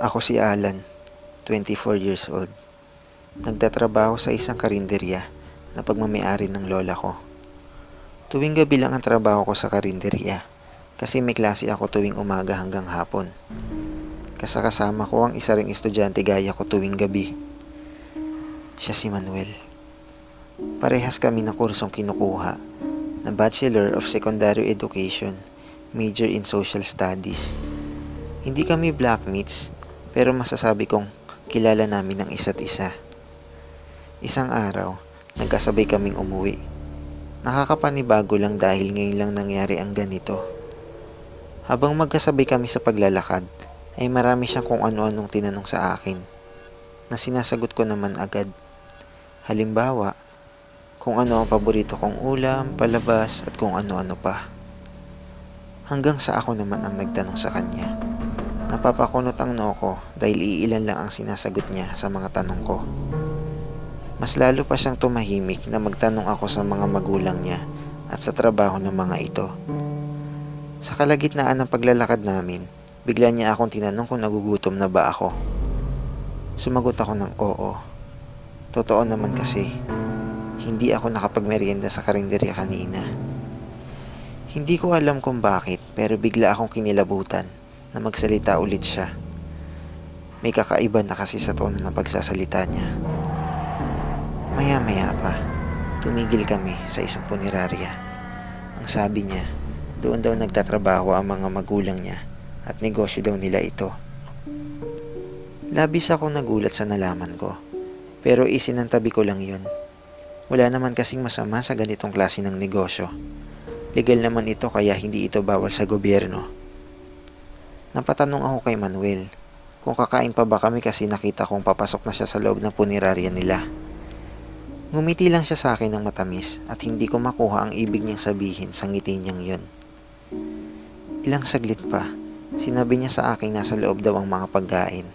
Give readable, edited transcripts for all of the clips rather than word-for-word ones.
Ako si Alan, 24 years old. Nagtatrabaho sa isang karinderya na pagmamayari ng lola ko. Tuwing gabi lang ang trabaho ko sa karinderya kasi may klase ako tuwing umaga hanggang hapon. Kasakasama ko ang isa ring estudyante gaya ko tuwing gabi. Siya si Manuel. Parehas kami ng kursong kinukuha na Bachelor of Secondary Education, major in Social Studies. Hindi kami blackmates pero masasabi kong kilala namin ang isa't isa. Isang araw, nagkasabay kaming umuwi. Nakakapanibago lang dahil ngayon lang nangyari ang ganito. Habang magkasabay kami sa paglalakad, ay marami siyang kung ano-anong tinanong sa akin na sinasagot ko naman agad. Halimbawa, kung ano ang paborito kong ulam, palabas at kung ano-ano pa. Hanggang sa ako naman ang nagtanong sa kanya. Napapakunot ang noo ko dahil iilan lang ang sinasagot niya sa mga tanong ko. Mas lalo pa siyang tumahimik na magtanong ako sa mga magulang niya at sa trabaho ng mga ito. Sa kalagitnaan ng paglalakad namin, bigla niya akong tinanong kung nagugutom na ba ako. Sumagot ako ng oo. Totoo naman kasi, hindi ako nakapagmerienda sa karinderya kanina. Hindi ko alam kung bakit pero bigla akong kinilabutan na magsalita ulit siya. May kakaiba na kasi sa tono ng pagsasalita niya. Maya-maya pa, tumigil kami sa isang punerarya. Ang sabi niya, doon daw nagtatrabaho ang mga magulang niya at negosyo daw nila ito. Labis akong nagulat sa nalaman ko, pero isinantabi ko lang yun. Wala naman kasing masama sa ganitong klase ng negosyo. Legal naman ito kaya hindi ito bawal sa gobyerno. Napatanong ako kay Manuel kung kakain pa ba kami kasi nakita kong papasok na siya sa loob ng punerarya nila. Ngumiti lang siya sa akin ng matamis at hindi ko makuha ang ibig niyang sabihin sa ngiti niyang yun. Ilang saglit pa, sinabi niya sa akin nasa loob daw ang mga pagkain.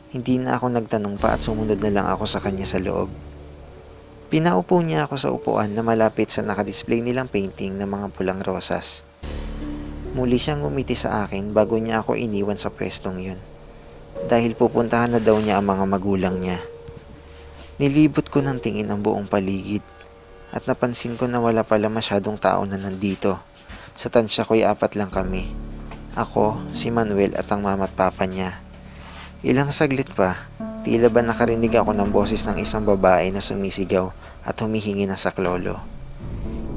Hindi na ako nagtanong pa at sumunod na lang ako sa kanya sa loob. Pinaupo niya ako sa upuan na malapit sa nakadisplay nilang painting ng mga pulang rosas. Muli siyang ngumiti sa akin bago niya ako iniwan sa pwestong yun. Dahil pupuntahan na daw niya ang mga magulang niya. Nilibot ko ng tingin ang buong paligid at napansin ko na wala pala masyadong tao na nandito. Sa tansya ko'y 4 lang kami. Ako, si Manuel at ang mama at papa niya. Ilang saglit pa, tila ba nakarinig ako ng boses ng isang babae na sumisigaw at humihingi ng saklolo.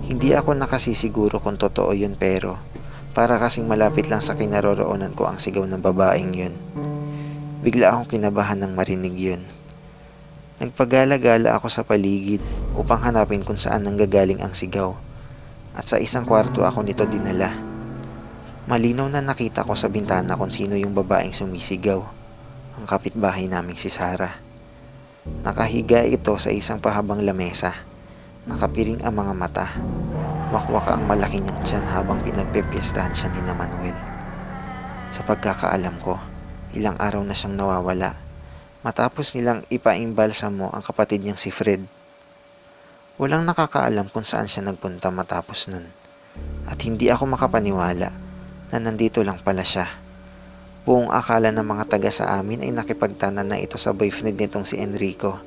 Hindi ako nakasisiguro kung totoo yun pero para kasing malapit lang sa kinaroroonan ko ang sigaw ng babaeng yun. Bigla akong kinabahan ng marinig yun. Nagpagala-gala ako sa paligid upang hanapin kung saan nanggagaling ang sigaw at sa isang kwarto ako nito dinala. Malinaw na nakita ko sa bintana kung sino yung babaeng sumisigaw, ang kapitbahay naming si Sarah. Nakahiga ito sa isang pahabang lamesa, nakapiring ang mga mata, wakwaka ang malaki niyang tiyan habang pinagpepiestahan siya ni Manuel. Sa pagkakaalam ko, ilang araw na siyang nawawala. Matapos nilang ipaimbalsamo ang kapatid niyang si Fred. Walang nakakaalam kung saan siya nagpunta matapos nun. At hindi ako makapaniwala na nandito lang pala siya. Buong akala ng mga taga sa amin ay nakipagtanan na ito sa boyfriend nitong si Enrico.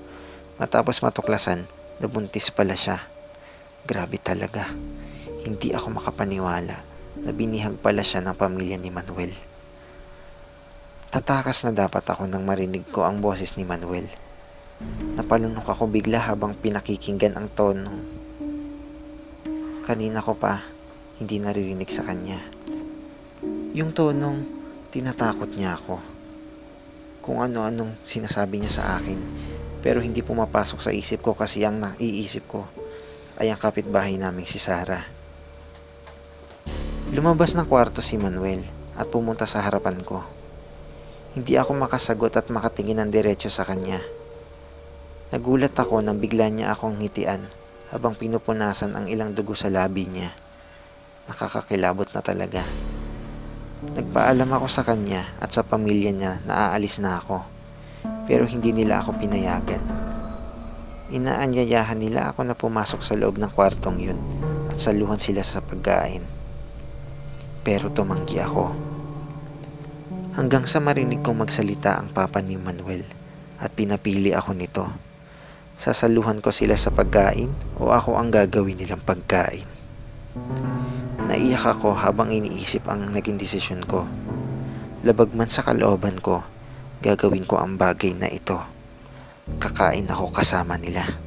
Matapos matuklasan, nabuntis pala siya. Grabe talaga. Hindi ako makapaniwala na binihag pala siya ng pamilya ni Manuel. Tatakas na dapat ako nang marinig ko ang boses ni Manuel. Napalunok ako bigla habang pinakikinggan ang tono. Kanina ko pa, hindi naririnig sa kanya. Yung tonong tinatakot niya ako. Kung ano-anong sinasabi niya sa akin, pero hindi pumapasok sa isip ko kasi ang naiisip ko ay ang kapitbahay naming si Sarah. Lumabas ng kwarto si Manuel at pumunta sa harapan ko. Hindi ako makasagot at makatingin ng diretso sa kanya. Nagulat ako nang bigla niya akong ngitian habang pinupunasan ang ilang dugo sa labi niya. Nakakakilabot na talaga. Nagpaalam ako sa kanya at sa pamilya niya na aalis na ako, pero hindi nila ako pinayagan. Inaanyayahan nila ako na pumasok sa loob ng kwartong yun at saluhan sila sa pagkain. pero tumanggi ako. Hanggang sa marinig kong magsalita ang papa ni Manuel at pinapili ako nito. Sasaluhan ko sila sa pagkain o ako ang gagawin nilang pagkain. Naiyak ako habang iniisip ang naging desisyon ko. Labag man sa kalooban ko, gagawin ko ang bagay na ito. Kakain ako kasama nila.